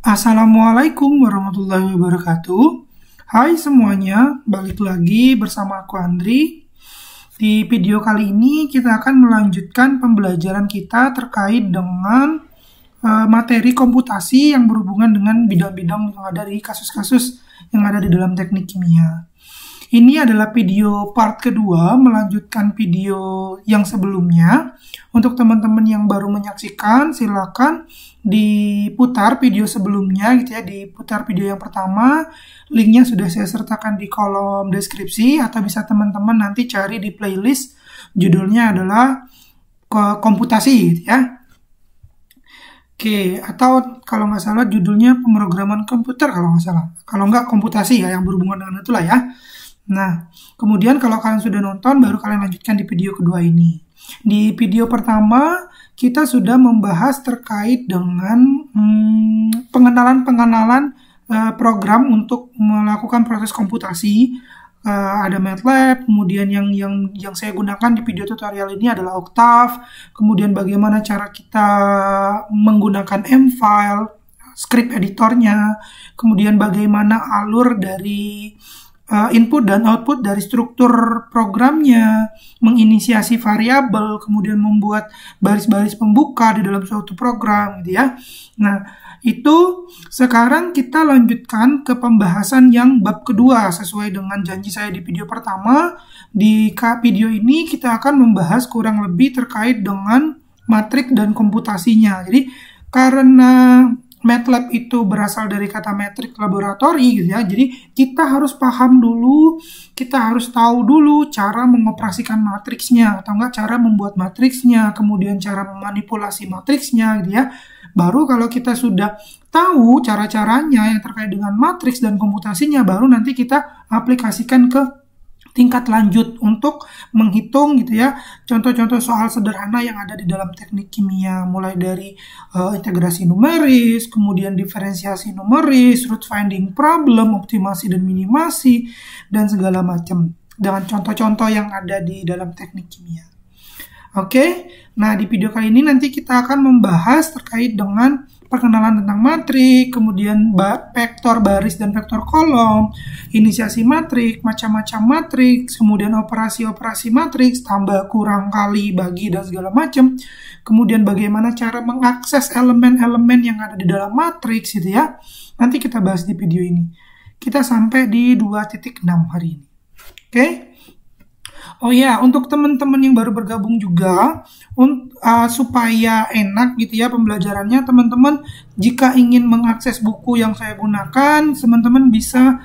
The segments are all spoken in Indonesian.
Assalamualaikum warahmatullahi wabarakatuh. Hai semuanya, balik lagi bersama aku Andri. Di video kali ini kita akan melanjutkan pembelajaran kita terkait dengan materi komputasi yang berhubungan dengan bidang-bidang yang ada di kasus-kasus yang ada di dalam teknik kimia. Ini adalah video part kedua, melanjutkan video yang sebelumnya. Untuk teman-teman yang baru menyaksikan, silakan diputar video sebelumnya gitu ya, diputar video yang pertama. Linknya sudah saya sertakan di kolom deskripsi, atau bisa teman-teman nanti cari di playlist, judulnya adalah komputasi gitu ya. Oke, atau kalau nggak salah judulnya pemrograman komputer kalau nggak salah. Kalau nggak komputasi ya, yang berhubungan dengan itulah ya. Nah, kemudian kalau kalian sudah nonton, baru kalian lanjutkan di video kedua ini. Di video pertama, kita sudah membahas terkait dengan pengenalan program untuk melakukan proses komputasi. Ada MATLAB, kemudian yang saya gunakan di video tutorial ini adalah Octave, kemudian bagaimana cara kita menggunakan M-File, script editornya, kemudian bagaimana alur dari input dan output dari struktur programnya, menginisiasi variabel, kemudian membuat baris-baris pembuka di dalam suatu program gitu ya. Nah, itu sekarang kita lanjutkan ke pembahasan yang bab kedua sesuai dengan janji saya di video pertama. Di video ini kita akan membahas kurang lebih terkait dengan matrik dan komputasinya. Jadi karena MATLAB itu berasal dari kata metrik laboratori gitu ya. Jadi kita harus paham dulu, kita harus tahu dulu cara mengoperasikan matriksnya, atau enggak cara membuat matriksnya, kemudian cara memanipulasi matriksnya gitu ya. Baru kalau kita sudah tahu cara-caranya yang terkait dengan matriks dan komputasinya, baru nanti kita aplikasikan ke tingkat lanjut untuk menghitung gitu ya, contoh-contoh soal sederhana yang ada di dalam teknik kimia, mulai dari integrasi numeris, kemudian diferensiasi numeris, root finding problem, optimasi dan minimasi, dan segala macam, dengan contoh-contoh yang ada di dalam teknik kimia. Oke, nah di video kali ini nanti kita akan membahas terkait dengan perkenalan tentang matrik, kemudian vektor baris dan vektor kolom, inisiasi matrik, macam-macam matriks, kemudian operasi-operasi matriks, tambah, kurang, kali, bagi, dan segala macam. Kemudian bagaimana cara mengakses elemen-elemen yang ada di dalam matriks gitu ya. Nanti kita bahas di video ini. Kita sampai di 2.6 hari ini. Oke? Oh ya, untuk teman-teman yang baru bergabung juga, supaya enak gitu ya pembelajarannya, teman-teman jika ingin mengakses buku yang saya gunakan, teman-teman bisa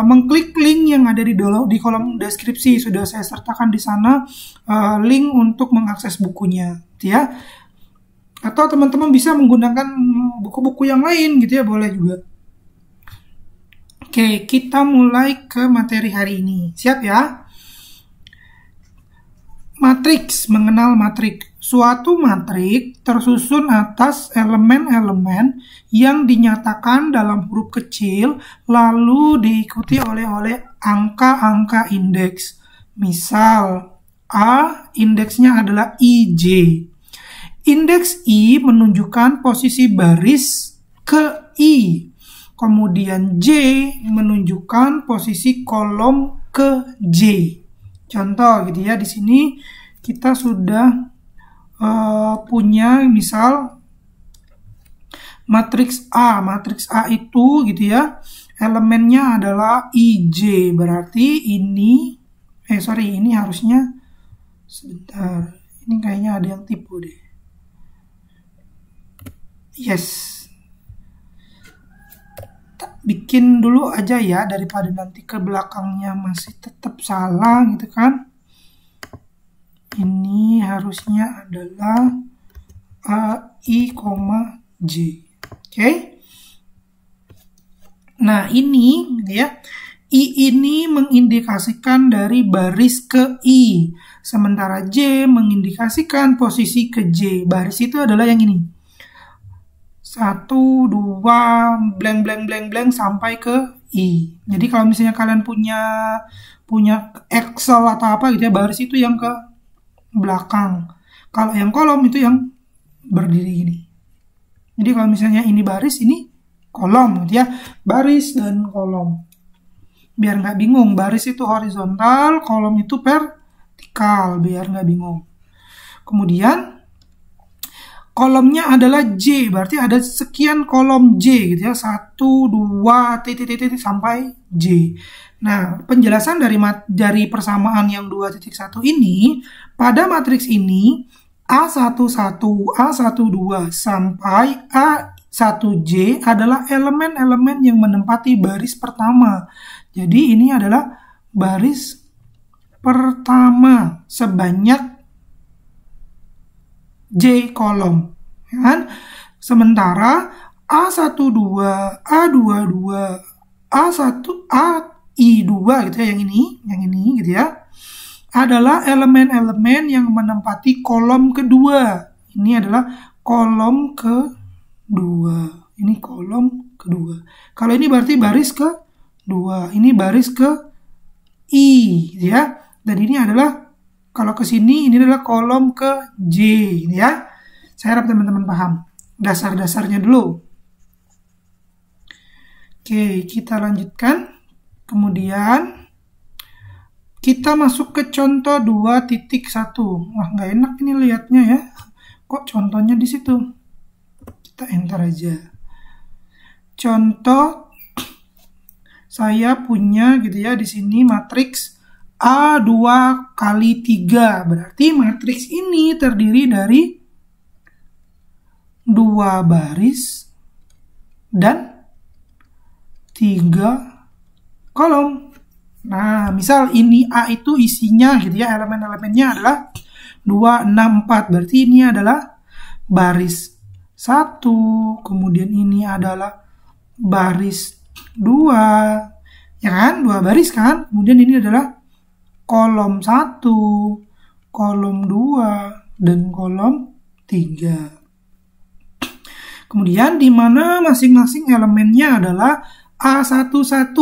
mengklik link yang ada di kolom deskripsi. Sudah saya sertakan di sana link untuk mengakses bukunya, gitu ya. Atau teman-teman bisa menggunakan buku-buku yang lain gitu ya, boleh juga. Oke, kita mulai ke materi hari ini. Siap ya? Matriks, mengenal matrik. Suatu matrik tersusun atas elemen-elemen yang dinyatakan dalam huruf kecil, lalu diikuti oleh angka-angka indeks. Misal, A, indeksnya adalah IJ. Indeks I menunjukkan posisi baris ke I. Kemudian J menunjukkan posisi kolom ke J. Contoh gitu ya, di sini kita sudah punya misal matriks A. Matriks A itu gitu ya, elemennya adalah IJ. Berarti ini harusnya sebentar. Ini kayaknya ada yang tipu deh. Yes. Bikin dulu aja ya, daripada nanti ke belakangnya masih tetap salah gitu kan. Ini harusnya adalah I, J. Oke. Nah ini ya, I ini mengindikasikan dari baris ke I, sementara J mengindikasikan posisi ke J. Baris itu adalah yang ini, 1, 2, blank sampai ke I. Jadi kalau misalnya kalian punya Excel atau apa gitu ya, baris itu yang ke belakang. Kalau yang kolom itu yang berdiri gini. Jadi kalau misalnya ini baris, ini kolom gitu ya. Baris dan kolom. Biar nggak bingung, baris itu horizontal, kolom itu vertikal, biar nggak bingung. Kemudian kolomnya adalah J, berarti ada sekian kolom J gitu ya. 1, 2, titik sampai J. Nah, penjelasan dari persamaan yang 2.1 ini, pada matriks ini A11, A12 sampai A1J adalah elemen-elemen yang menempati baris pertama. Jadi ini adalah baris pertama sebanyak J kolom, kan? Sementara A12, A22, A1, AI2 gitu ya, yang ini gitu ya, adalah elemen-elemen yang menempati kolom kedua. Ini adalah kolom kedua. Ini kolom kedua. Kalau ini berarti baris kedua. Ini baris ke I, gitu ya. Dan ini adalah, kalau ke sini, ini adalah kolom ke J, gitu ya. Saya harap teman-teman paham. Dasar-dasarnya dulu. Oke, kita lanjutkan. Kemudian kita masuk ke contoh 2.1. Wah, nggak enak ini lihatnya ya. Kok contohnya di situ? Kita enter aja. Contoh saya punya gitu ya di sini matriks A2 kali 3. Berarti matriks ini terdiri dari 2 baris dan 3 kolom. Nah, misal ini A itu isinya gitu ya, elemen-elemennya adalah 2, 6, 4. Berarti ini adalah baris 1, kemudian ini adalah baris 2, ya kan? 2 baris kan? Kemudian ini adalah kolom 1, kolom 2, dan kolom 3. Kemudian di mana masing-masing elemennya adalah A11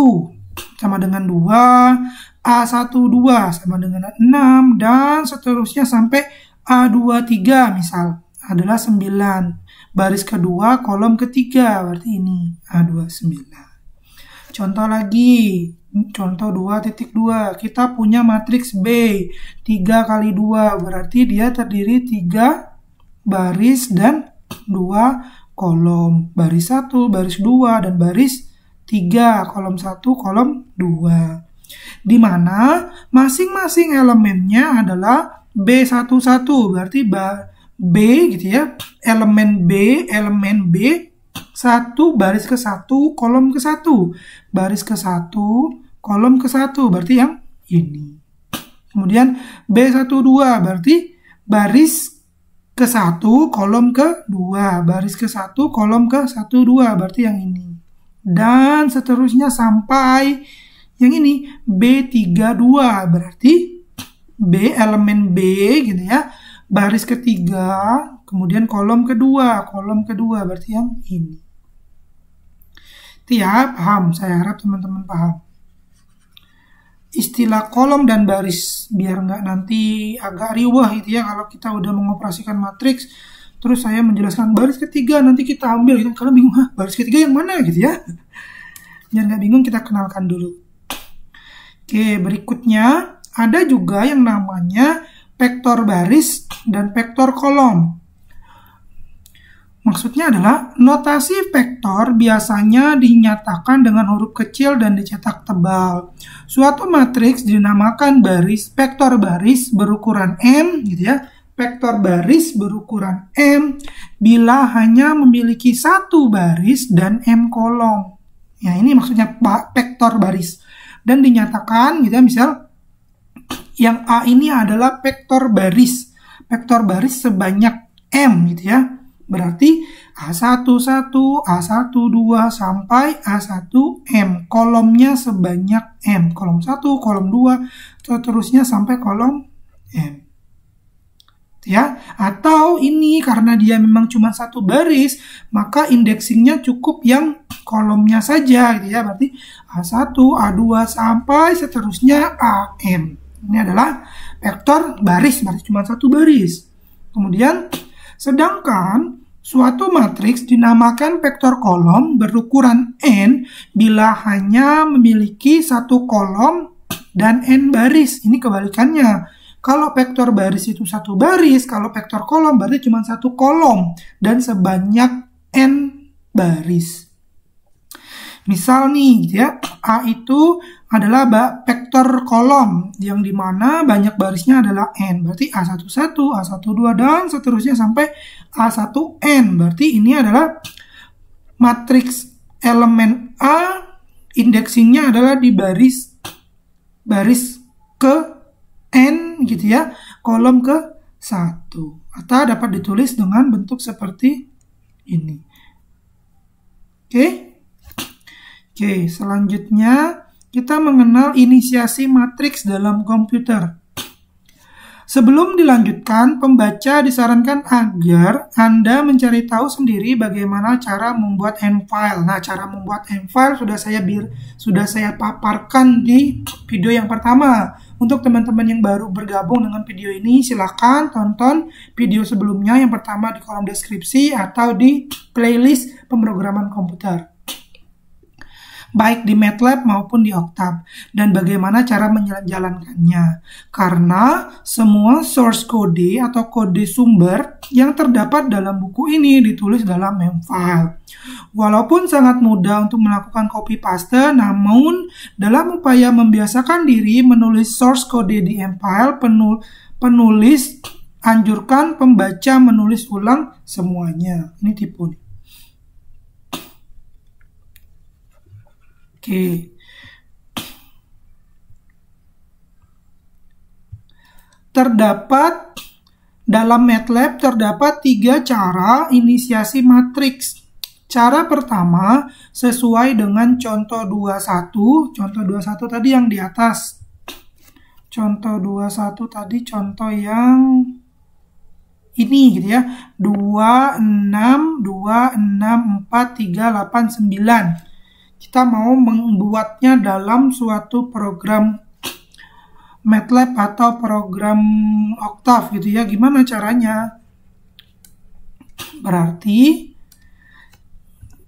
sama dengan 2, A12 sama dengan 6, dan seterusnya sampai A23 misal adalah 9. Baris kedua, kolom ketiga, berarti ini A29. Contoh lagi, contoh 2.2, kita punya matriks B, 3 kali 2, berarti dia terdiri 3 baris dan 2 kolom. Baris 1, baris 2, dan baris 3, kolom 1, kolom 2. Di mana masing-masing elemennya adalah B11, berarti B gitu ya, elemen B, 1 baris ke 1, kolom ke 1, baris ke 1, kolom ke 1, berarti yang ini. Kemudian B12 berarti baris ke 1, kolom ke 2, baris ke 1, kolom ke 1, 2, berarti yang ini. Dan seterusnya sampai yang ini B32, berarti B, elemen B gitu ya, baris ketiga, kemudian kolom kedua, berarti yang ini. Itu ya, paham? Saya harap teman-teman paham. Istilah kolom dan baris, biar nggak nanti agak riwah gitu ya, kalau kita udah mengoperasikan matriks, terus saya menjelaskan baris ketiga, nanti kita ambil, gitu. Kalau bingung, baris ketiga yang mana gitu ya. Biar nggak bingung, kita kenalkan dulu. Oke, berikutnya ada juga yang namanya vektor baris dan vektor kolom. Maksudnya adalah notasi vektor biasanya dinyatakan dengan huruf kecil dan dicetak tebal. Suatu matriks dinamakan baris, vektor baris berukuran M gitu ya. Vektor baris berukuran M bila hanya memiliki 1 baris dan M kolom. Ya, ini maksudnya vektor baris. Dan dinyatakan gitu ya, misal yang A ini adalah vektor baris. Vektor baris sebanyak M gitu ya. Berarti A11, A12 sampai A1M. Kolomnya sebanyak M. Kolom 1, kolom 2, seterusnya sampai kolom M. Ya, atau ini karena dia memang cuma 1 baris, maka indeksingnya cukup yang kolomnya saja gitu ya. Berarti A1, A2 sampai seterusnya AM. Ini adalah vektor baris cuma satu baris. Kemudian, sedangkan suatu matriks dinamakan vektor kolom berukuran n bila hanya memiliki satu kolom dan n baris. Ini kebalikannya. Kalau vektor baris itu satu baris, kalau vektor kolom berarti cuma satu kolom dan sebanyak n baris. Misal nih, ya, A itu adalah vektor kolom yang dimana banyak barisnya adalah n. Berarti A11, A12, dan seterusnya sampai A1n. Berarti ini adalah matriks elemen A, indeksingnya adalah di baris ke n gitu ya, kolom ke 1. Atau dapat ditulis dengan bentuk seperti ini. Oke, selanjutnya kita mengenal inisiasi matriks dalam komputer. Sebelum dilanjutkan, pembaca disarankan agar Anda mencari tahu sendiri bagaimana cara membuat M-file. Nah, cara membuat M-file sudah saya paparkan di video yang pertama. Untuk teman-teman yang baru bergabung dengan video ini, silakan tonton video sebelumnya, yang pertama di kolom deskripsi atau di playlist pemrograman komputer, baik di MATLAB maupun di Octave, dan bagaimana cara menjalankannya. Karena semua source code atau kode sumber yang terdapat dalam buku ini ditulis dalam M-file. Walaupun sangat mudah untuk melakukan copy paste, namun dalam upaya membiasakan diri menulis source code di M-file, penulis anjurkan pembaca menulis ulang semuanya. Ini tipu nih. Oke. Dalam MATLAB terdapat 3 cara inisiasi matriks. Cara pertama sesuai dengan contoh 21. Contoh 21 tadi yang di atas. Contoh 21 tadi contoh yang ini gitu ya. 2, 6, 2, 6, 4, 3, 8, 9. Kita mau membuatnya dalam suatu program MATLAB atau program Octave gitu ya. Gimana caranya? Berarti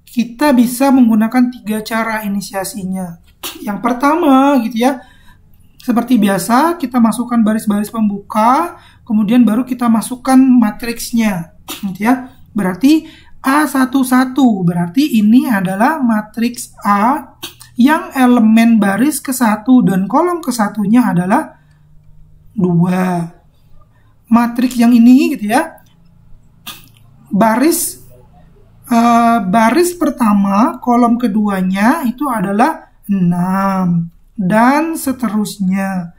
kita bisa menggunakan 3 cara inisiasinya. Yang pertama gitu ya, seperti biasa kita masukkan baris-baris pembuka, kemudian baru kita masukkan matriksnya gitu ya. Berarti A11, berarti ini adalah matriks A yang elemen baris ke-1 dan kolom ke-1-nya adalah 2. Matriks yang ini gitu ya, baris pertama, kolom keduanya itu adalah 6 dan seterusnya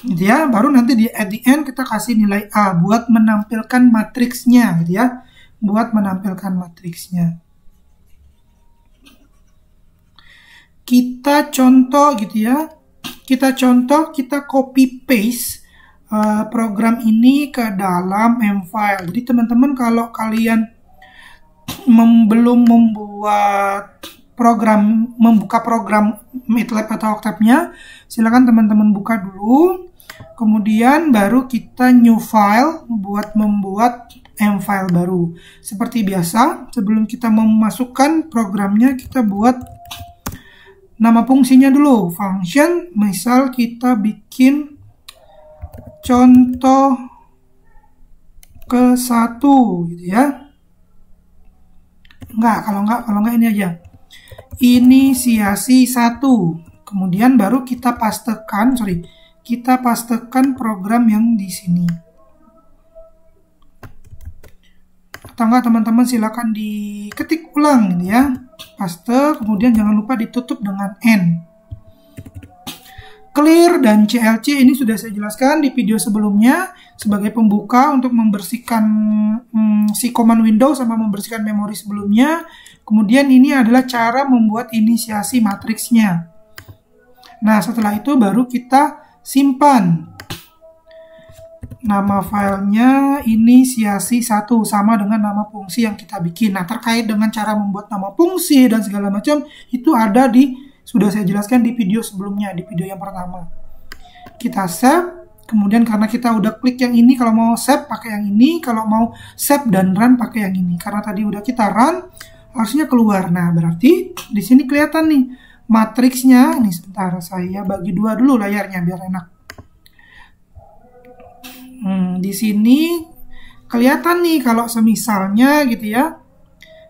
gitu ya. Baru nanti at the end kita kasih nilai A buat menampilkan matriksnya gitu ya. Kita contoh gitu ya. Kita copy paste program ini ke dalam M-file. Jadi teman-teman kalau kalian belum membuka program MATLAB atau Octave-nya, silakan teman-teman buka dulu. Kemudian baru kita new file buat membuat M-file baru. Seperti biasa, sebelum kita memasukkan programnya, kita buat nama fungsinya dulu. Function, misal kita bikin contoh ke-1 gitu ya. Kalau enggak ini aja. Inisiasi 1. Kemudian baru kita pastekan program yang di sini. Atau enggak teman-teman silakan diketik ulang gitu ya. Paste, kemudian jangan lupa ditutup dengan N. Clear dan CLC ini sudah saya jelaskan di video sebelumnya sebagai pembuka untuk membersihkan si command window sama membersihkan memori sebelumnya. Kemudian ini adalah cara membuat inisiasi matriksnya. Nah, setelah itu baru kita simpan. Nama filenya inisiasi 1 sama dengan nama fungsi yang kita bikin. Nah, terkait dengan cara membuat nama fungsi dan segala macam itu sudah saya jelaskan di video sebelumnya, di video yang pertama. Kita save, Kemudian karena kita udah klik yang ini, kalau mau save pakai yang ini, kalau mau save dan run pakai yang ini. Karena tadi udah kita run, harusnya keluar. Nah, berarti di sini kelihatan nih matriksnya. Ini sebentar, saya bagi dua dulu layarnya biar enak. Di sini kelihatan nih kalau semisalnya gitu ya.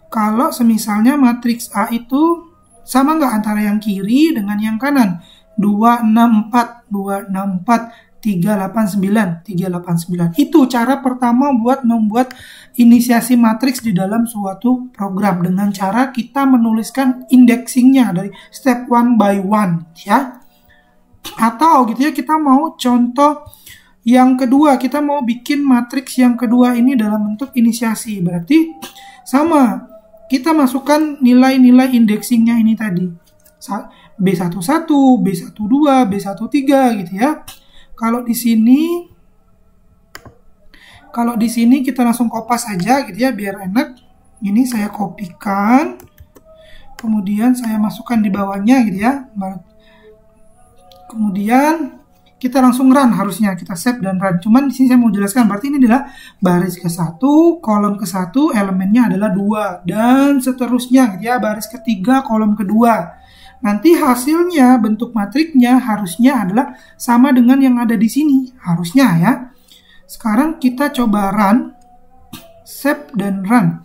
Kalau semisalnya matriks A itu sama nggak antara yang kiri dengan yang kanan? 264, 264, 389, 389. Itu cara pertama buat membuat inisiasi matriks di dalam suatu program dengan cara kita menuliskan indexingnya dari step one by one ya. Atau gitu ya, kita mau contoh yang kedua, kita mau bikin matriks yang kedua ini dalam bentuk inisiasi. Berarti sama, kita masukkan nilai-nilai indexingnya ini tadi. B11, B12, B13 gitu ya. Kalau di sini kita langsung kopas aja gitu ya biar enak. Ini saya kopikan. Kemudian saya masukkan di bawahnya gitu ya. Kemudian kita langsung run, harusnya kita save dan run. Cuman di sini saya mau jelaskan, berarti ini adalah baris ke-1, kolom ke-1, elemennya adalah 2 dan seterusnya gitu ya, baris ketiga, kolom kedua. Nanti hasilnya, bentuk matriknya harusnya adalah sama dengan yang ada di sini, harusnya ya. Sekarang kita coba run, save dan run.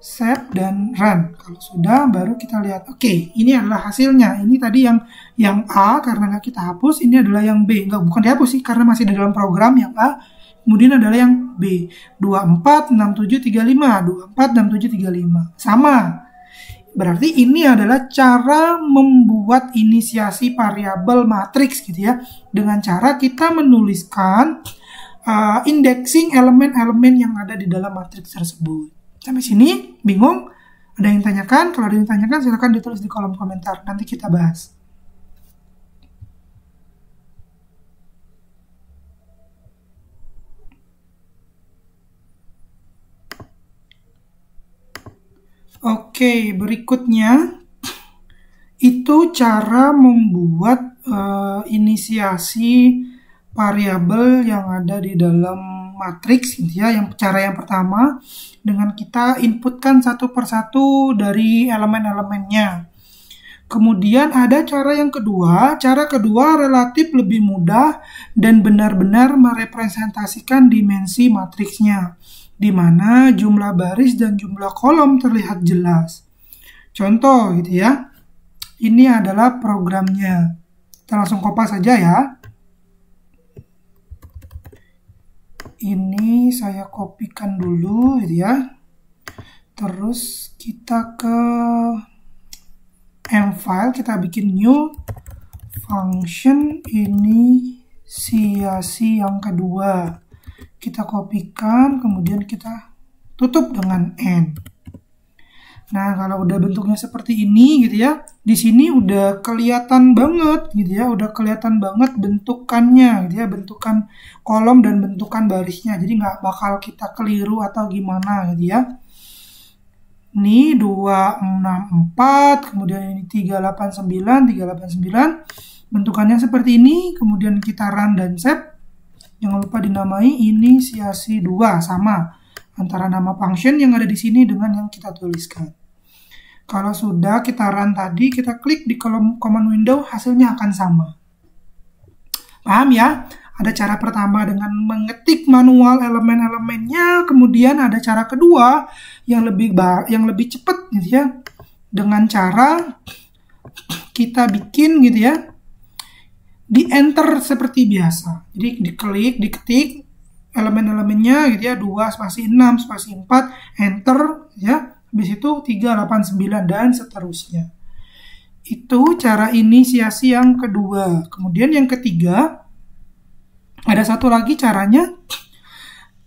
Save dan run. Kalau sudah, baru kita lihat. Oke, ini adalah hasilnya. Ini tadi yang A, karena nggak kita hapus. Ini adalah yang B. Bukan dihapus sih, karena masih di dalam program yang A. Kemudian adalah yang B. 24, 67, 35. 24, 67, 35. Sama. Berarti ini adalah cara membuat inisiasi variabel matriks gitu ya. Dengan cara kita menuliskan indexing elemen-elemen yang ada di dalam matriks tersebut. Sampai sini bingung? Ada yang tanyakan? Kalau ada yang tanyakan silahkan ditulis di kolom komentar. Nanti kita bahas. Oke, berikutnya itu cara membuat inisiasi variabel yang ada di dalam matriks gitu ya. Cara yang pertama dengan kita inputkan satu persatu dari elemen-elemennya. Kemudian ada cara yang kedua. Cara kedua relatif lebih mudah dan benar-benar merepresentasikan dimensi matriksnya, di mana jumlah baris dan jumlah kolom terlihat jelas. Contoh gitu ya. Ini adalah programnya. Kita langsung copy saja ya. Ini saya kopikan dulu gitu ya. Terus kita ke M file, kita bikin new function inisiasi yang kedua. Kita kopikan, kemudian kita tutup dengan N. Nah, kalau udah bentuknya seperti ini gitu ya, di sini udah kelihatan banget gitu ya, udah kelihatan banget bentukannya gitu ya, bentukan kolom dan bentukan barisnya. Jadi nggak bakal kita keliru atau gimana gitu ya. Ini 264, kemudian ini 389, 389. Bentukannya seperti ini, kemudian kita run dan save. Jangan lupa dinamai inisiasi 2 sama antara nama function yang ada di sini dengan yang kita tuliskan. Kalau sudah kita run tadi, kita klik di kolom command window, hasilnya akan sama. Paham ya? Ada cara pertama dengan mengetik manual elemen-elemennya, kemudian ada cara kedua yang lebih cepat gitu ya. Dengan cara kita bikin gitu ya, di enter seperti biasa. Jadi diklik, diketik elemen-elemennya gitu ya, 2 spasi 6 spasi 4, enter ya. Habis itu 389 dan seterusnya. Itu cara inisiasi yang kedua. Kemudian yang ketiga, ada satu lagi caranya.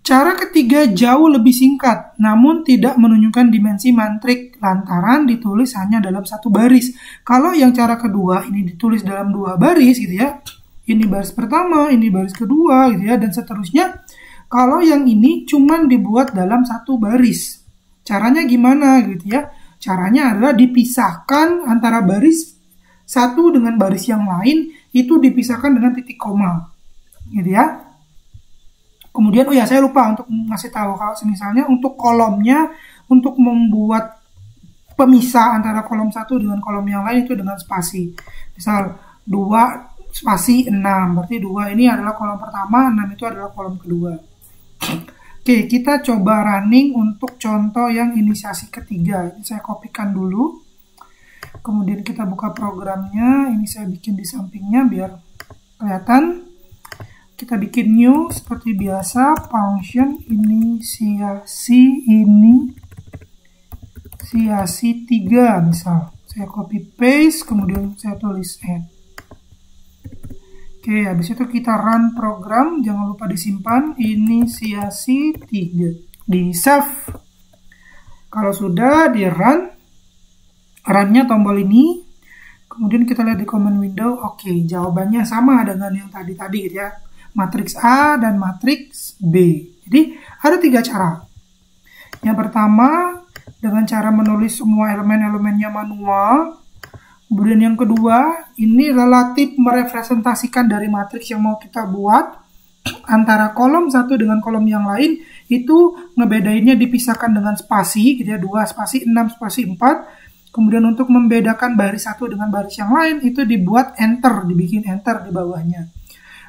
Cara ketiga jauh lebih singkat, namun tidak menunjukkan dimensi matriks lantaran ditulis hanya dalam satu baris. Kalau yang cara kedua ini ditulis dalam 2 baris gitu ya. Ini baris pertama, ini baris kedua gitu ya, dan seterusnya. Kalau yang ini cuman dibuat dalam 1 baris. Caranya gimana gitu ya? Caranya adalah dipisahkan antara baris satu dengan baris yang lain, itu dipisahkan dengan titik koma. gitu ya. Kemudian, oh ya saya lupa untuk ngasih tahu kalau misalnya untuk kolomnya, untuk membuat pemisah antara kolom satu dengan kolom yang lain itu dengan spasi. Misal 2 spasi 6, berarti 2 ini adalah kolom pertama, 6 itu adalah kolom kedua. Oke, kita coba running untuk contoh yang inisiasi ketiga. Ini saya kopikan dulu. Kemudian kita buka programnya. Ini saya bikin di sampingnya biar kelihatan. Kita bikin new seperti biasa, function inisiasi 3 misal. Saya copy paste, kemudian saya tulis add. Oke, habis itu kita run program, jangan lupa disimpan, inisiasi 3. Di save. Kalau sudah di run, runnya tombol ini. Kemudian kita lihat di command window, oke, jawabannya sama dengan yang tadi gitu ya. Matriks A dan matriks B. Jadi ada 3 cara. Yang pertama dengan cara menulis semua elemen-elemennya manual. Kemudian yang kedua ini relatif merepresentasikan dari matriks yang mau kita buat antara kolom satu dengan kolom yang lain. Itu ngebedainnya dipisahkan dengan spasi gitu ya, 2 spasi 6 spasi 4. Kemudian untuk membedakan baris satu dengan baris yang lain itu dibuat enter, dibikin enter di bawahnya.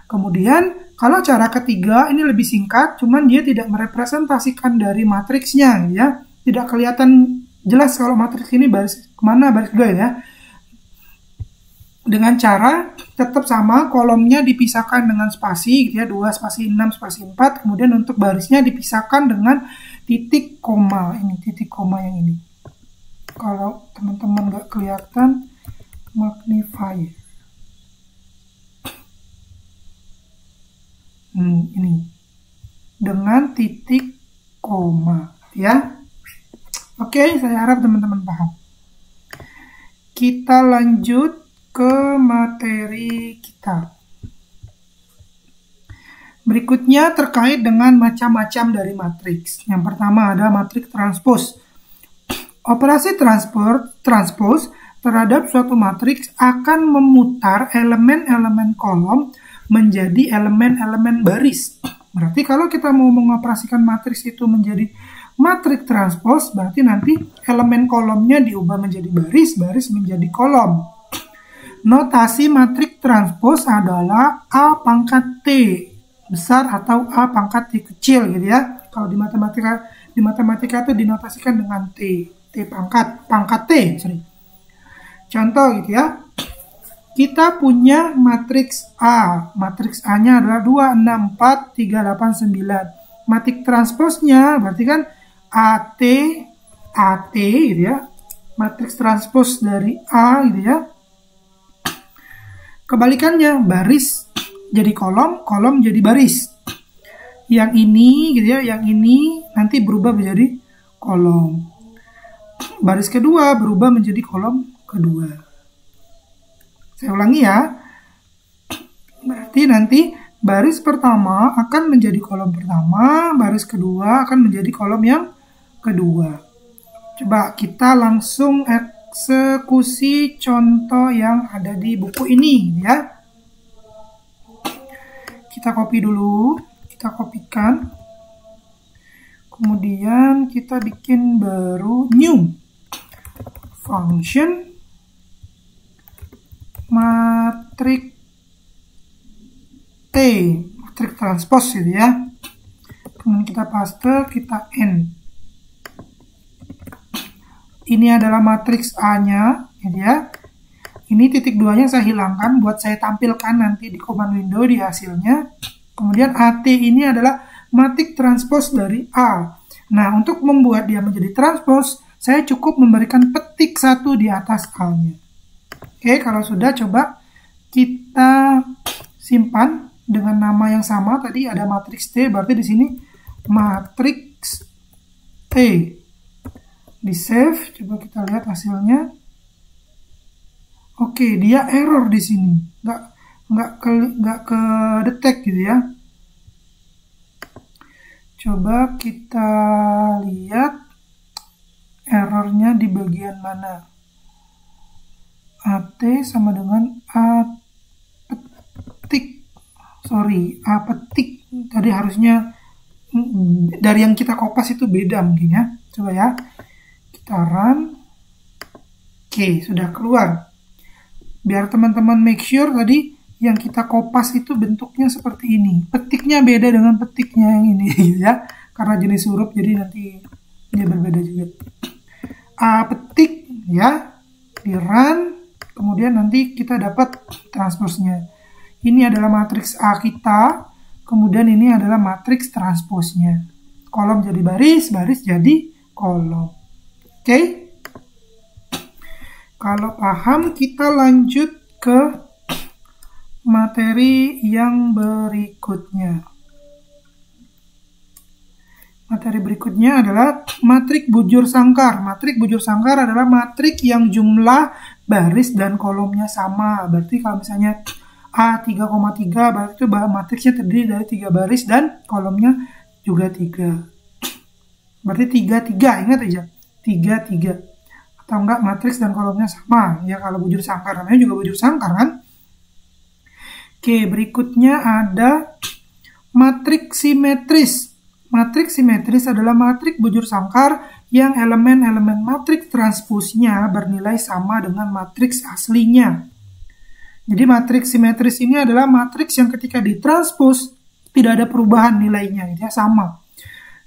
Kemudian, kalau cara ketiga ini lebih singkat, cuman dia tidak merepresentasikan dari matriksnya, ya. Tidak kelihatan jelas kalau matriks ini baris kemana, baris kedua ya. Dengan cara tetap sama, kolomnya dipisahkan dengan spasi, gitu ya, 2 spasi 6 spasi 4. Kemudian untuk barisnya dipisahkan dengan titik koma, ini titik koma yang ini. Kalau teman-teman nggak kelihatan, magnifier. Ini dengan titik koma ya. Oke, saya harap teman-teman paham. Kita lanjut ke materi kita. Berikutnya terkait dengan macam-macam dari matriks. Yang pertama ada matriks transpose. Operasi transpose terhadap suatu matriks akan memutar elemen-elemen kolom menjadi elemen-elemen baris. Berarti kalau kita mau mengoperasikan matriks itu menjadi matriks transpose, berarti nanti elemen kolomnya diubah menjadi baris, baris menjadi kolom. Notasi matriks transpose adalah A pangkat T besar atau A pangkat T kecil gitu ya. Kalau di matematika itu dinotasikan dengan T pangkat T, sorry. Contoh gitu ya. Kita punya matriks A. Matriks A-nya adalah 2, 6, 4, 3, 8, 9. Matriks transposnya berarti kan AT gitu ya. Matriks transpos dari A gitu ya. Kebalikannya, baris jadi kolom, kolom jadi baris. Yang ini gitu ya, yang ini nanti berubah menjadi kolom. Baris kedua berubah menjadi kolom kedua. Saya ulangi ya. Berarti nanti baris pertama akan menjadi kolom pertama, baris kedua akan menjadi kolom yang kedua. Coba kita langsung eksekusi contoh yang ada di buku ini ya. Kita copy dulu, kita kopikan. Kemudian kita bikin baru new function matriks T, matriks transpose gitu ya. Kemudian kita paste, kita end. Ini adalah matriks A-nya, gitu ya. Ini titik 2-nya saya hilangkan buat saya tampilkan nanti di command window di hasilnya. Kemudian AT ini adalah matriks transpose dari A. Nah, untuk membuat dia menjadi transpose, saya cukup memberikan petik 1 di atas A-nya. Oke, kalau sudah coba kita simpan dengan nama yang sama. Tadi ada matriks T, berarti di sini matriks T. Di save, coba kita lihat hasilnya. Oke, dia error di sini. Nggak ke detect gitu ya. Coba kita lihat errornya di bagian mana. AT sama dengan A petik sorry, petik tadi harusnya dari yang kita kopas itu beda mungkin ya. Coba ya, kita run. Oke, sudah keluar. Biar teman-teman make sure tadi yang kita kopas itu bentuknya seperti ini. Petiknya beda dengan petiknya yang ini ya. Karena jenis huruf jadi nanti dia berbeda juga. Petik ya, di run, kemudian nanti kita dapat transposnya. Ini adalah matriks A kita, kemudian ini adalah matriks transposnya. Kolom jadi baris, baris jadi kolom. Oke? Kalau paham, kita lanjut ke materi yang berikutnya. Materi berikutnya adalah matrik bujur sangkar. Matrik bujur sangkar adalah matrik yang jumlah baris dan kolomnya sama. Berarti kalau misalnya A 3,3, berarti itu matriksnya terdiri dari 3 baris dan kolomnya juga 3. Berarti 3, ingat aja. 3. Atau enggak matriks dan kolomnya sama. Ya kalau bujur sangkar, namanya juga bujur sangkar kan. Oke, berikutnya ada matrik simetris. Matrik simetris adalah matrik bujur sangkar yang elemen-elemen matriks transposnya bernilai sama dengan matriks aslinya. Jadi matriks simetris ini adalah matriks yang ketika ditranspos tidak ada perubahan nilainya, gitu ya, sama.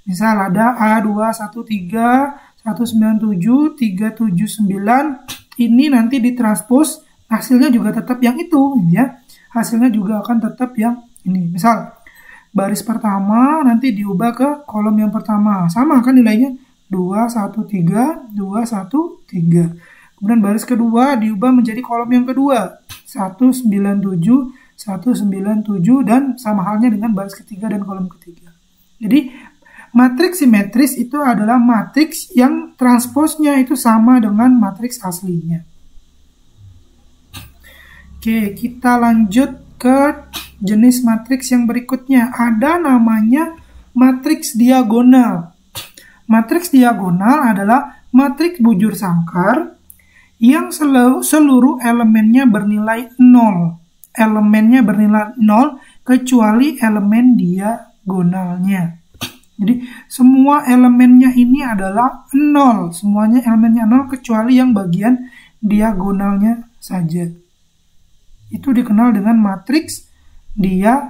Misal ada A2, 1, 3, 197, 379, ini nanti ditranspos, hasilnya juga tetap yang itu, ya. Hasilnya juga akan tetap yang ini. Misal, baris pertama nanti diubah ke kolom yang pertama. Sama kan nilainya? 2, 1, 3, 2, 1, 3. Kemudian baris kedua diubah menjadi kolom yang kedua. 197, 197, dan sama halnya dengan baris ketiga dan kolom ketiga. Jadi, matriks simetris itu adalah matriks yang transposnya itu sama dengan matriks aslinya. Oke, kita lanjut ke jenis matriks yang berikutnya. Ada namanya matriks diagonal. Matriks diagonal adalah matriks bujur sangkar yang seluruh elemennya bernilai 0. Elemennya bernilai 0 kecuali elemen diagonalnya. Jadi semua elemennya ini adalah 0. Semuanya elemennya 0 kecuali yang bagian diagonalnya saja. Itu dikenal dengan matriks diagonal.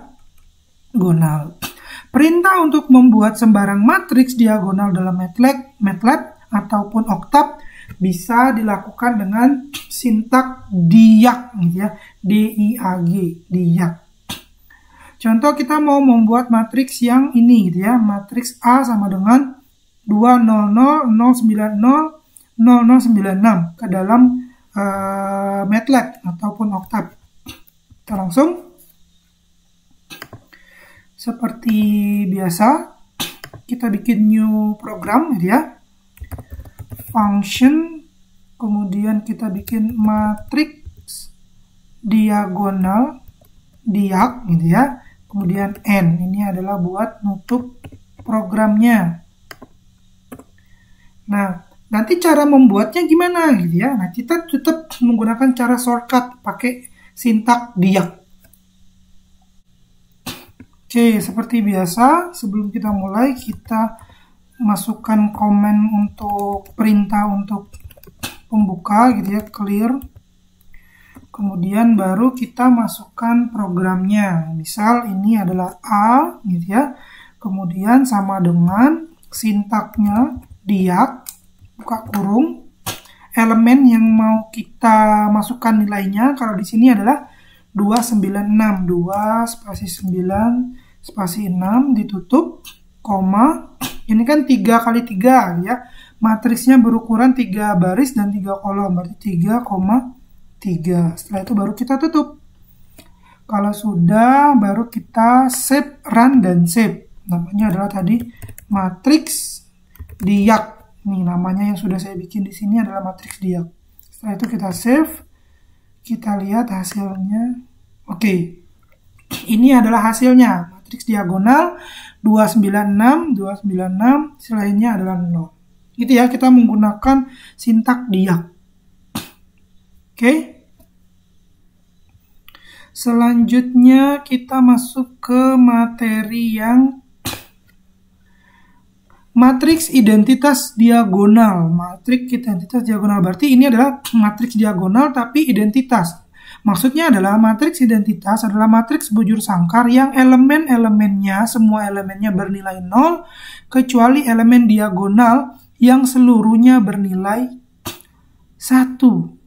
Perintah untuk membuat sembarang matriks diagonal dalam MATLAB ataupun Octave bisa dilakukan dengan sintak diag, gitu ya, D-I-A-G, diag. Contoh kita mau membuat matriks yang ini, gitu ya, matriks A sama dengan 200 090 0096 ke dalam MATLAB ataupun Octave. Kita langsung seperti biasa kita bikin new program, gitu ya. Function, kemudian kita bikin matriks diagonal, diag, gitu ya. Kemudian N, ini adalah buat nutup programnya. Nah, nanti cara membuatnya gimana, gitu ya. Nah, kita tetap menggunakan cara shortcut, pakai sintak diag. Oke, seperti biasa, sebelum kita mulai, kita masukkan komen untuk perintah untuk pembuka, gitu ya, clear. Kemudian baru kita masukkan programnya. Misal ini adalah A, gitu ya. Kemudian sama dengan sintaknya diag, buka kurung. Elemen yang mau kita masukkan nilainya, kalau di sini adalah 296, 2 spasi 9 spasi 6 ditutup, koma. Ini kan 3 kali 3, ya. Matriksnya berukuran 3 baris dan 3 kolom, berarti 3,3. Setelah itu baru kita tutup. Kalau sudah, baru kita save, run, dan save. Namanya adalah tadi matriks diag. Nih, namanya yang sudah saya bikin di sini adalah matriks diag. Setelah itu kita save. Kita lihat hasilnya. Oke. Ini adalah hasilnya. Matriks diagonal 296, 296, selainnya adalah 0. Gitu ya, kita menggunakan sintak diag. Oke. Selanjutnya kita masuk ke materi yang matriks identitas diagonal. Matriks identitas diagonal berarti ini adalah matriks diagonal tapi identitas. Maksudnya adalah matriks identitas adalah matriks bujur sangkar yang elemen-elemennya, semua elemennya bernilai 0, kecuali elemen diagonal yang seluruhnya bernilai 1.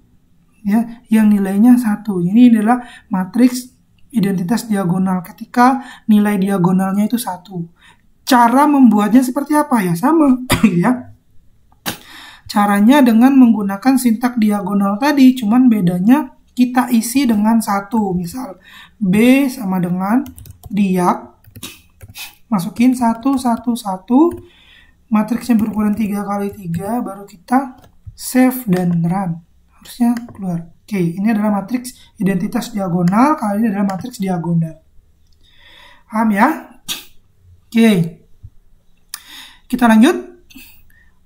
Ya, yang nilainya 1. Ini adalah matriks identitas diagonal ketika nilai diagonalnya itu 1. Cara membuatnya seperti apa ya? Sama ya. Caranya dengan menggunakan sintak diagonal tadi, cuman bedanya kita isi dengan 1. Misal B sama dengan diag, masukin 1, 1, 1, matriksnya berukuran 3 kali 3, baru kita save dan run. Harusnya keluar. Oke, ini adalah matriks identitas diagonal, kali ini adalah matriks diagonal. Paham ya? Oke. Kita lanjut.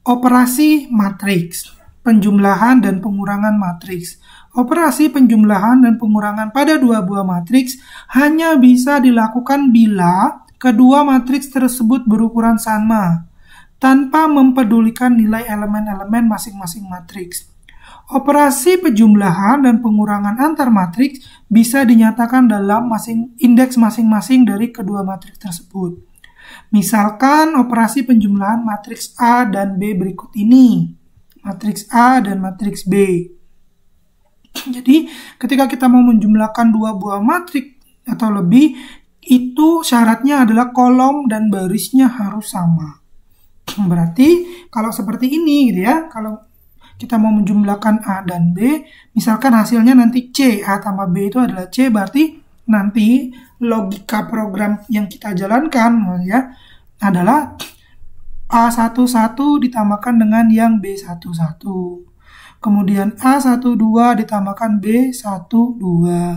Operasi matriks, penjumlahan dan pengurangan matriks. Operasi penjumlahan dan pengurangan pada dua buah matriks hanya bisa dilakukan bila kedua matriks tersebut berukuran sama, tanpa mempedulikan nilai elemen-elemen masing-masing matriks. Operasi penjumlahan dan pengurangan antar matriks bisa dinyatakan dalam indeks masing-masing dari kedua matriks tersebut. Misalkan operasi penjumlahan matriks A dan B berikut ini. Matriks A dan matriks B. Jadi, ketika kita mau menjumlahkan dua buah matriks atau lebih, itu syaratnya adalah kolom dan barisnya harus sama. Berarti, kalau seperti ini gitu ya, kalau kita mau menjumlahkan A dan B, misalkan hasilnya nanti C, A tambah B itu adalah C, berarti nanti logika program yang kita jalankan ya adalah A11 ditambahkan dengan yang B11. Kemudian A12 ditambahkan B12,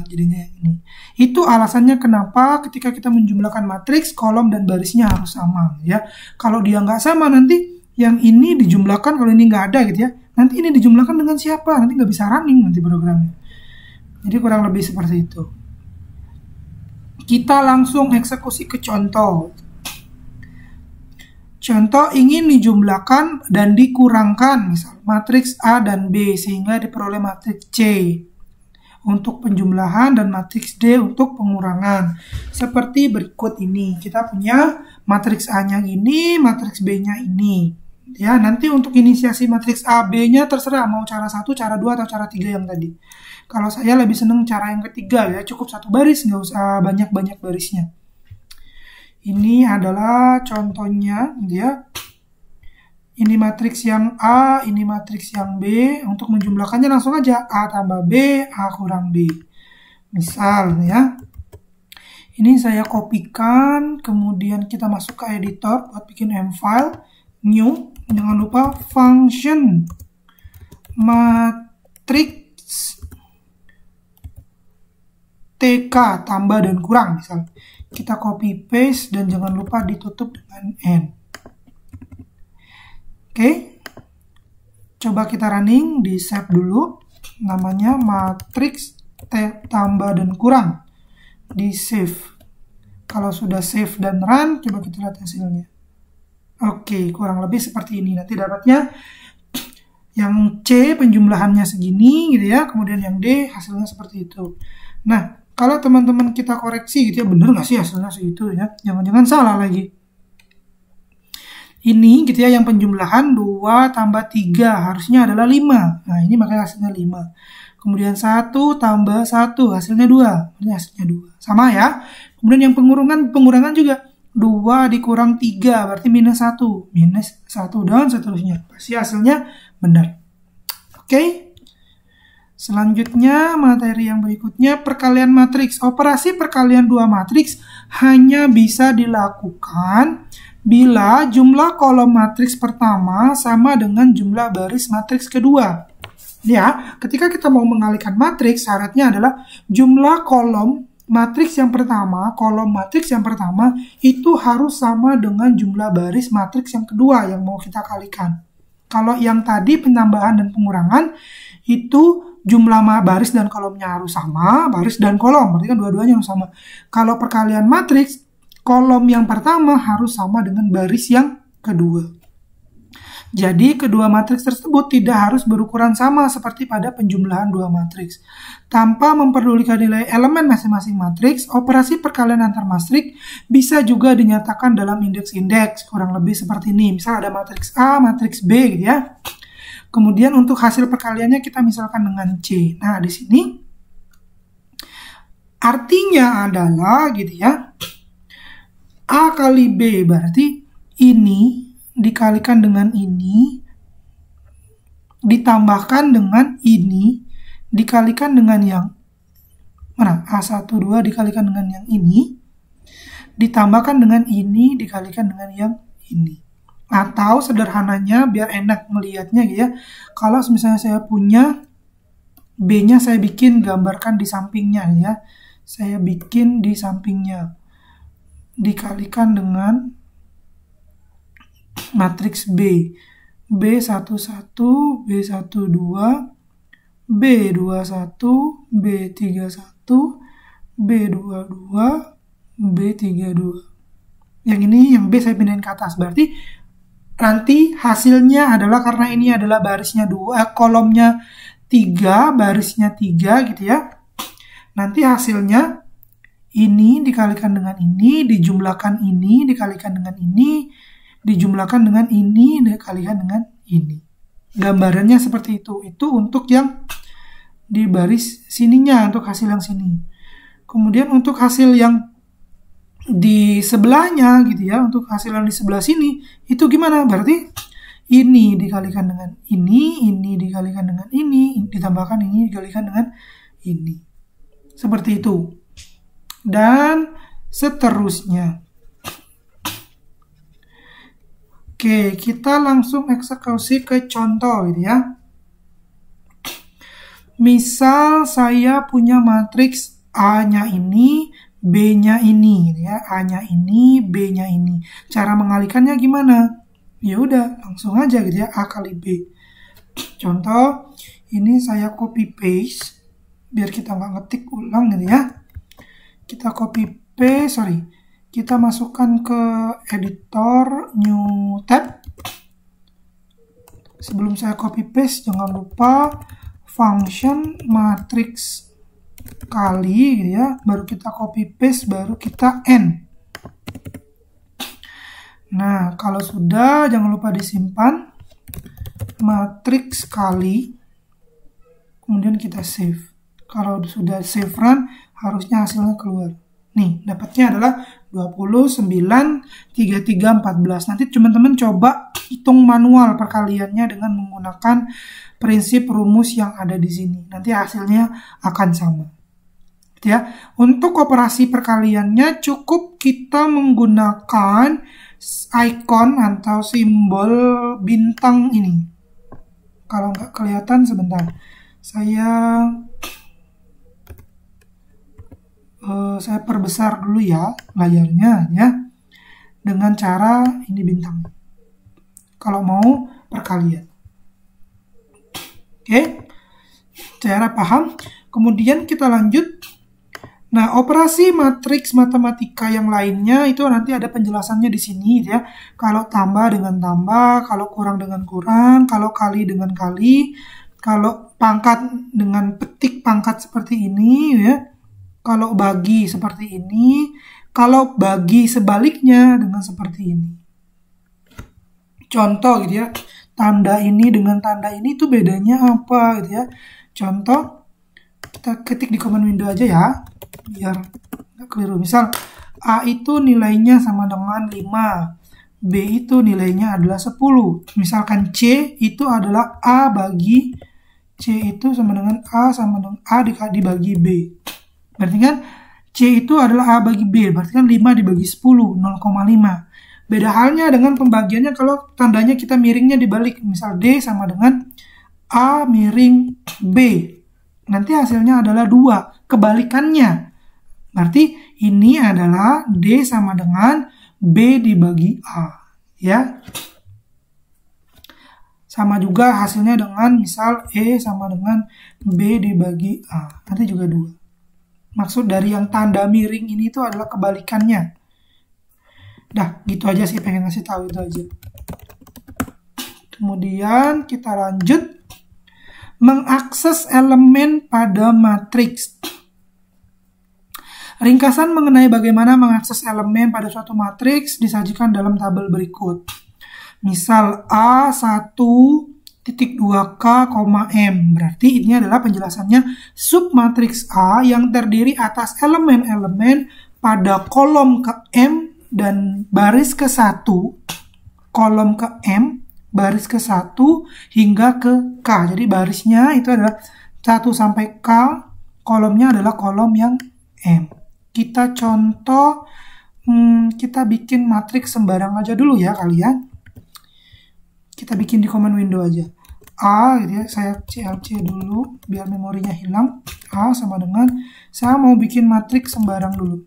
jadinya ini. Itu alasannya kenapa ketika kita menjumlahkan matriks, kolom dan barisnya harus sama ya. Kalau dia nggak sama nanti yang ini dijumlahkan, kalau ini nggak ada gitu ya, nanti ini dijumlahkan dengan siapa? Nanti nggak bisa running nanti programnya. Jadi kurang lebih seperti itu. Kita langsung eksekusi ke contoh. Contoh ingin dijumlahkan dan dikurangkan, misal matriks A dan B sehingga diperoleh matriks C untuk penjumlahan dan matriks D untuk pengurangan. Seperti berikut ini, kita punya matriks A-nya ini, matriks B-nya ini. Ya, nanti untuk inisiasi matriks A, B-nya terserah mau cara 1, cara 2, atau cara 3 yang tadi. Kalau saya lebih senang cara yang ketiga ya, cukup satu baris, nggak usah banyak-banyak barisnya. Ini adalah contohnya, ya. Ini matriks yang A, ini matriks yang B. Untuk menjumlahkannya langsung aja A tambah B, A kurang B. Misal, ya. Ini saya kopikan, kemudian kita masuk ke editor buat bikin M-file, new. Jangan lupa function matriks TK tambah dan kurang, misal. Kita copy paste dan jangan lupa ditutup dengan N. Oke. Coba kita running, di save dulu. Namanya matriks tambah dan kurang. Di save. Kalau sudah save dan run, coba kita lihat hasilnya. Oke, kurang lebih seperti ini. Nanti dapatnya yang C penjumlahannya segini gitu ya. Kemudian yang D hasilnya seperti itu. Nah, kalau teman-teman kita koreksi gitu ya, bener nggak sih hasilnya segitu ya? Jangan-jangan salah lagi. Ini gitu ya, yang penjumlahan 2 tambah 3 harusnya adalah 5. Nah, ini makanya hasilnya 5. Kemudian 1 tambah 1 hasilnya 2. Ini hasilnya 2. Sama ya. Kemudian yang pengurangan juga 2 dikurang 3 berarti minus 1. Minus 1 dan seterusnya. Pasti hasilnya benar. Oke. Selanjutnya, materi yang berikutnya, perkalian matriks. Operasi perkalian dua matriks hanya bisa dilakukan bila jumlah kolom matriks pertama sama dengan jumlah baris matriks kedua. Ya, ketika kita mau mengalihkan matriks, syaratnya adalah jumlah kolom matriks yang pertama, itu harus sama dengan jumlah baris matriks yang kedua yang mau kita kalikan. Kalau yang tadi penambahan dan pengurangan, itu jumlah baris dan kolomnya harus sama, baris dan kolom, berarti kan dua-duanya harus sama. Kalau perkalian matriks, kolom yang pertama harus sama dengan baris yang kedua. Jadi kedua matriks tersebut tidak harus berukuran sama seperti pada penjumlahan dua matriks. Tanpa memperdulikan nilai elemen masing-masing matriks, operasi perkalian antar matriks bisa juga dinyatakan dalam indeks-indeks, kurang lebih seperti ini. Misal ada matriks A, matriks B gitu ya. Kemudian untuk hasil perkaliannya kita misalkan dengan C. Nah, di sini artinya adalah gitu ya. A kali B berarti ini dikalikan dengan ini, ditambahkan dengan ini, dikalikan dengan yang mana? A12 dikalikan dengan yang ini, ditambahkan dengan ini, dikalikan dengan yang ini. Atau sederhananya biar enak melihatnya gitu ya, kalau misalnya saya punya B-nya saya bikin gambarkan di sampingnya ya. Saya bikin di sampingnya. Dikalikan dengan matriks B, B11, B12, B21, B31, B22, B32. Yang ini yang B saya pindahin ke atas, berarti nanti hasilnya adalah karena ini adalah barisnya 2, kolomnya 3, barisnya 3 gitu ya. Nanti hasilnya ini dikalikan dengan ini, dijumlahkan ini, dikalikan dengan ini, dijumlahkan dengan ini, dikalikan dengan ini. Gambarannya seperti itu. Itu untuk yang di baris sininya, untuk hasil yang sini. Kemudian untuk hasil yang di sebelahnya gitu ya, untuk hasil yang di sebelah sini, itu gimana? Berarti ini dikalikan dengan ini dikalikan dengan ini, ditambahkan ini dikalikan dengan ini. Seperti itu. Dan seterusnya. Oke, kita langsung eksekusi ke contoh gitu ya. Misal saya punya matriks A-nya ini, B-nya ini gitu ya. A-nya ini, B-nya ini. Cara mengalikannya gimana? Ya udah, langsung aja gitu ya, A kali B. Contoh, ini saya copy paste biar kita nggak ngetik ulang gitu ya. Kita copy paste, kita masukkan ke editor, new tab. Sebelum saya copy paste, jangan lupa function matrix kali gitu ya. Baru kita copy paste, baru kita end. Nah, kalau sudah, jangan lupa disimpan. Matrix kali. Kemudian kita save. Kalau sudah save run, harusnya hasilnya keluar. Nih, dapatnya adalah 29, 33, 14. Nanti teman-teman coba hitung manual perkaliannya dengan menggunakan prinsip rumus yang ada di sini. Nanti hasilnya akan sama. Ya, untuk operasi perkaliannya cukup kita menggunakan icon atau simbol bintang ini. Kalau nggak kelihatan sebentar. Saya perbesar dulu ya layarnya ya, dengan cara ini bintang kalau mau perkalian. Oke, cara paham. Kemudian kita lanjut. Nah, operasi matriks matematika yang lainnya itu nanti ada penjelasannya di sini ya. Kalau tambah dengan tambah, kalau kurang dengan kurang, kalau kali dengan kali, kalau pangkat dengan petik pangkat seperti ini ya. Kalau bagi seperti ini, kalau bagi sebaliknya dengan seperti ini. Contoh gitu ya, tanda ini dengan tanda ini itu bedanya apa gitu ya. Contoh, kita ketik di command window aja ya, biar nggak keliru. Misal, A itu nilainya sama dengan 5, B itu nilainya adalah 10. Misalkan C itu adalah A bagi C itu sama dengan A dibagi B. Berarti kan C itu adalah A bagi B, berarti kan 5 dibagi 10, 0,5. Beda halnya dengan pembagiannya kalau tandanya kita miringnya dibalik. Misal D sama dengan A miring B. Nanti hasilnya adalah 2, kebalikannya. Berarti ini adalah D sama dengan B dibagi A. Ya. Sama juga hasilnya dengan misal E sama dengan B dibagi A. Nanti juga 2. Maksud dari yang tanda miring ini itu adalah kebalikannya. Dah, gitu aja sih, pengen ngasih tahu itu aja. Kemudian kita lanjut. Mengakses elemen pada matriks. Ringkasan mengenai bagaimana mengakses elemen pada suatu matriks disajikan dalam tabel berikut. Misal A1.2K, M. Berarti ini adalah penjelasannya submatriks A yang terdiri atas elemen-elemen pada kolom ke M dan baris ke 1, kolom ke M, baris ke 1 hingga ke K. Jadi barisnya itu adalah 1 sampai K, kolomnya adalah kolom yang M. Kita contoh, kita bikin matriks sembarang aja dulu ya kalian. Kita bikin di command window aja. A gitu ya, saya CLC dulu biar memorinya hilang. A sama dengan, saya mau bikin matriks sembarang dulu.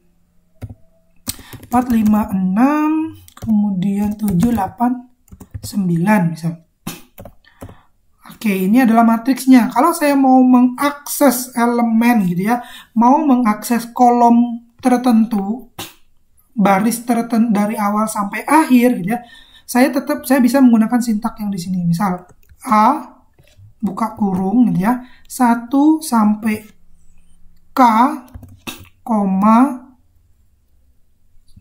4, 5, 6, kemudian 7, 8, 9 misal. Oke, ini adalah matriksnya. Kalau saya mau mengakses elemen gitu ya, mau mengakses kolom tertentu, baris tertentu dari awal sampai akhir gitu ya, saya bisa menggunakan sintak yang di sini. Misal A buka kurung gitu ya, 1 sampai K, koma,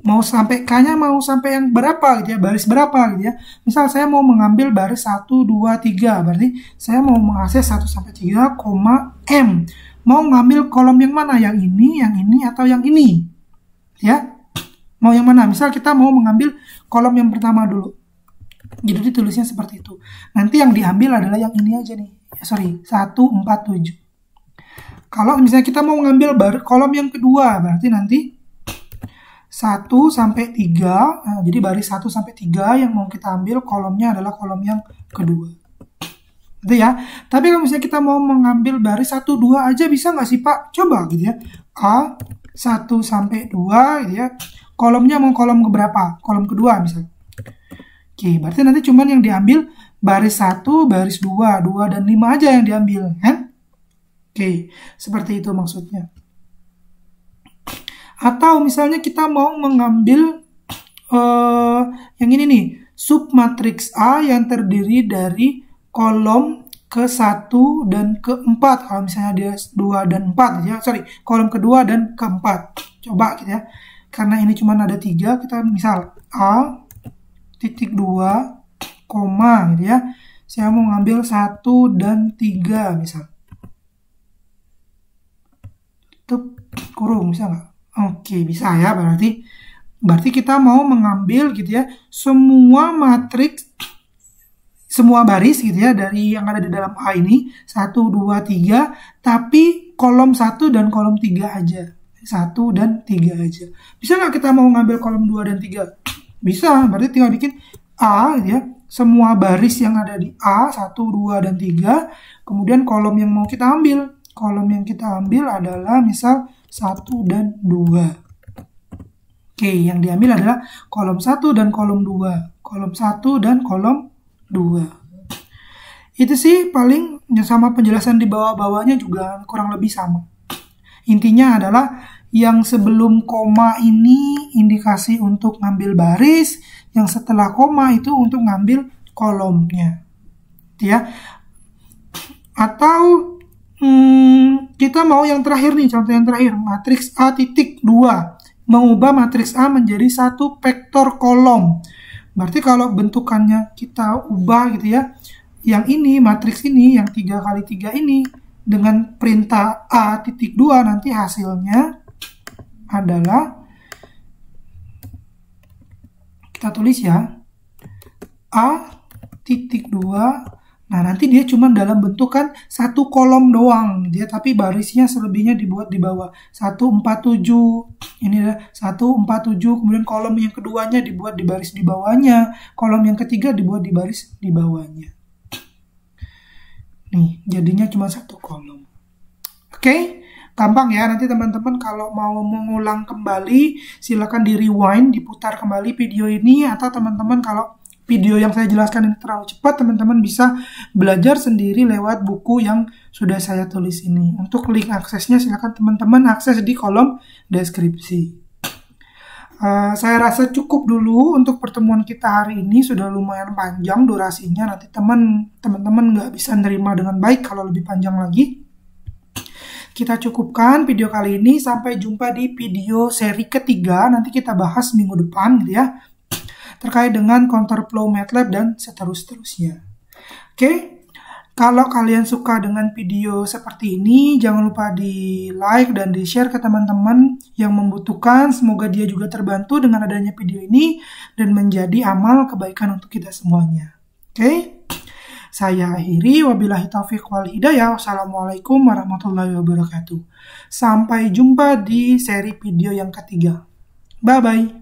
mau sampai K-nya mau sampai yang berapa gitu ya, baris berapa gitu ya. Misal saya mau mengambil baris 1, 2, 3, berarti saya mau mengakses 1 sampai 3, M. Mau ngambil kolom yang mana? Yang ini, atau yang ini? Ya. Mau yang mana? Misal kita mau mengambil kolom yang pertama dulu. Jadi ditulisnya seperti itu. Nanti yang diambil adalah yang ini aja nih. 1, 4, 7. Kalau misalnya kita mau mengambil kolom yang kedua, berarti nanti 1 sampai 3. Nah, jadi baris 1 sampai 3 yang mau kita ambil kolomnya adalah kolom yang kedua. Gitu ya. Tapi kalau misalnya kita mau mengambil baris 1, 2 aja bisa nggak sih Pak? Coba gitu ya. A 1 sampai 2 gitu ya. Kolomnya mau kolom keberapa? Kolom kedua misalnya. Oke, berarti nanti cuman yang diambil baris 1, baris 2, 2 dan 5 aja yang diambil, kan? Oke, seperti itu maksudnya. Atau misalnya kita mau mengambil yang ini nih, submatriks A yang terdiri dari kolom ke-1 dan ke-4. Kalau misalnya dia 2 dan 4 ya, kolom kedua dan ke-4. Coba gitu ya. Karena ini cuma ada 3, kita misal A.2, koma gitu ya. Saya mau ngambil 1 dan 3 misal. Tutup kurung bisa nggak? Oke, bisa ya. Berarti kita mau mengambil gitu ya semua matriks, semua baris gitu ya dari yang ada di dalam A ini 1, 2, 3, tapi kolom 1 dan kolom 3 aja. 1 dan 3 aja. Bisa nggak kita mau ngambil kolom 2 dan 3? Bisa, berarti tinggal bikin A gitu ya. Semua baris yang ada di A 1, 2, dan 3. Kemudian kolom yang mau kita ambil. Kolom yang kita ambil adalah misal 1 dan 2. Oke, yang diambil adalah kolom 1 dan kolom 2. Kolom 1 dan kolom 2. Itu sih paling sama penjelasan di bawah-bawahnya juga kurang lebih sama. Intinya adalah yang sebelum koma ini indikasi untuk ngambil baris, yang setelah koma itu untuk ngambil kolomnya. Ya. Atau kita mau yang terakhir nih, contoh yang terakhir, matriks A.2. Mengubah matriks A menjadi satu vektor kolom. Berarti kalau bentukannya kita ubah gitu ya, yang ini, matriks ini, yang 3 kali 3 ini, dengan perintah A.2 nanti hasilnya adalah, kita tulis ya, A.2. Nah, nanti dia cuma dalam bentukan satu kolom doang, dia tapi barisnya selebihnya dibuat di bawah. 147. Ini adalah 147, kemudian kolom yang keduanya dibuat di baris di bawahnya, kolom yang ketiga dibuat di baris di bawahnya. Nih, jadinya cuma satu kolom. Oke, gampang ya. Nanti teman-teman kalau mau mengulang kembali, silakan di rewind, diputar kembali video ini, atau teman-teman kalau video yang saya jelaskan ini terlalu cepat, teman-teman bisa belajar sendiri lewat buku yang sudah saya tulis ini. Untuk link aksesnya silakan teman-teman akses di kolom deskripsi. Saya rasa cukup dulu untuk pertemuan kita hari ini, sudah lumayan panjang durasinya. Nanti teman-teman nggak bisa nerima dengan baik kalau lebih panjang lagi. Kita cukupkan video kali ini, sampai jumpa di video seri ketiga. Nanti kita bahas minggu depan gitu ya, terkait dengan counterflow MATLAB dan seterusnya. Oke. Kalau kalian suka dengan video seperti ini, jangan lupa di like dan di share ke teman-teman yang membutuhkan. Semoga dia juga terbantu dengan adanya video ini dan menjadi amal kebaikan untuk kita semuanya. Oke? Saya akhiri, wabillahi taufiq wal hidayah. Wassalamualaikum warahmatullahi wabarakatuh. Sampai jumpa di seri video yang ketiga. Bye-bye.